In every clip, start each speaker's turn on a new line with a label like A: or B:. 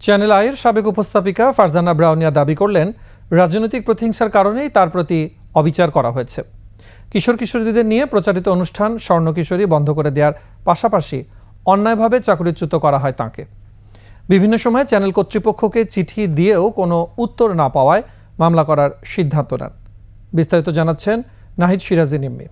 A: Channel আইয়ের সাবেক উপস্থাপিকা ফারজানা ব্রাউনিয়া দাবি করলেন, রাজনৈতিক প্রতিহিংসার কারণেই তার প্রতি অবিচার করা হয়েছে। কিশোর কিশোরীদের নিয়ে প্রচারিত অনুষ্ঠান স্বর্ণ কিশোরী বন্ধ করে দেওয়ার পাশাপাশি অন্যায়ভাবে চাকরিচ্যুত করা হয় তাঁকে। বিভিন্ন সময়ে চ্যানেল কর্তৃপক্ষকে চিঠি দিয়েও কোনো উত্তর না পাওয়ায় মামলা করার সিদ্ধান্ত নেন। বিস্তারিত জানাচ্ছেন নাহিদ সিরাজি নিম্মি।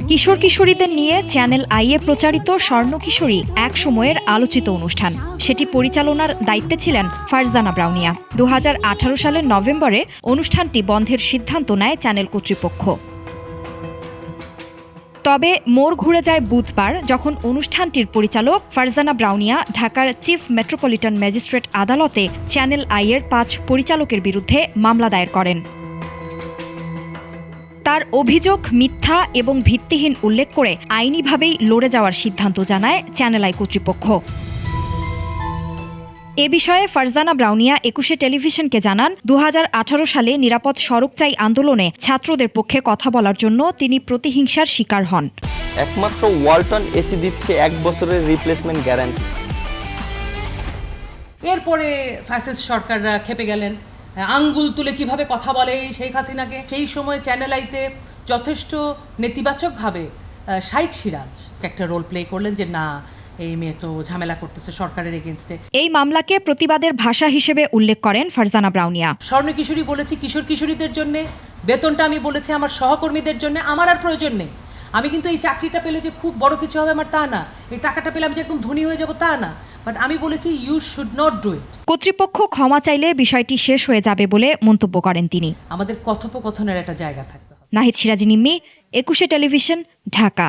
B: কিশোর কিশোরীদের নিয়ে চ্যানেল আইয়ে প্রচারিত স্বর্ণ কিশোরী এক সময়ের আলোচিত অনুষ্ঠান। সেটি পরিচালনার দায়িত্বে ছিলেন ফারজানা ব্রাউনিয়া। 2018 সালের নভেম্বরে অনুষ্ঠানটি বন্ধের সিদ্ধান্ত নেয় চ্যানেল কর্তৃপক্ষ। তবে মোড় ঘুরে যায় বুধবার, যখন অনুষ্ঠানটির পরিচালক ফারজানা ব্রাউনিয়া ঢাকার চিফ মেট্রোপলিটন ম্যাজিস্ট্রেট আদালতে চ্যানেল আইয়ের 5 পরিচালকের বিরুদ্ধে মামলা দায়ের করেন। তার অভিযোগ মিথ্যা এবং ভিত্তিহীন উল্লেখ করে আইনিভাবেই লড়ে যাওয়ার সিদ্ধান্ত জানায় চ্যানেল আই কর্তৃপক্ষ। এ বিষয়ে ফারজানা ব্রাউনিয়া 21 টেলিভিশনকে জানান, 2018 সালে নিরাপদ সড়ক চাই আন্দোলনে ছাত্রদের পক্ষে কথা বলার জন্য তিনি প্রতিহিংসার শিকার হন।
C: একমাত্র ওয়ালটন এসি দিচ্ছে 1 বছরের রিপ্লেসমেন্ট গ্যারান্টি।
D: এরপরে ফ্যাসিস্ট সরকাররা খেপে গেলেন, আঙ্গুল তুলে কিভাবে কথা বলে শেখ হাসিনাকে। সেই সময় চ্যানেল আইতে যথেষ্ট নেতিবাচকভাবে শাইখ সিরাজ একটা রোল প্লে করলেন যে না, এই মেয়ে তো ঝামেলা করতেছে সরকারের এগেনস্টে। এই
B: মামলাকে প্রতিবাদের ভাষা হিসেবে উল্লেখ করেন ফারজানা ব্রাউনিয়া।
D: স্বর্ণ কিশোরী বলেছি কিশোর কিশোরীদের জন্য, বেতনটা আমি বলেছি আমার সহকর্মীদের জন্য, আমার আর প্রয়োজন নেই। আমি কিন্তু এই চাকরিটা পেলে যে খুব বড় কিছু হবে আমার তা না, এই টাকাটা পেলে আমি যে একদম ধনী হয়ে যাব তা না, বাট আমি বলেছি you should not do it.
B: কর্তৃপক্ষ ক্ষমা চাইলে বিষয়টি শেষ হয়ে যাবে বলে মন্তব্য করেন তিনি।
D: আমাদের কথোপকথনের একটা জায়গা থাকবে।
B: নাহিদ সিরাজি নিম্মি, 21 টেলিভিশন, ঢাকা।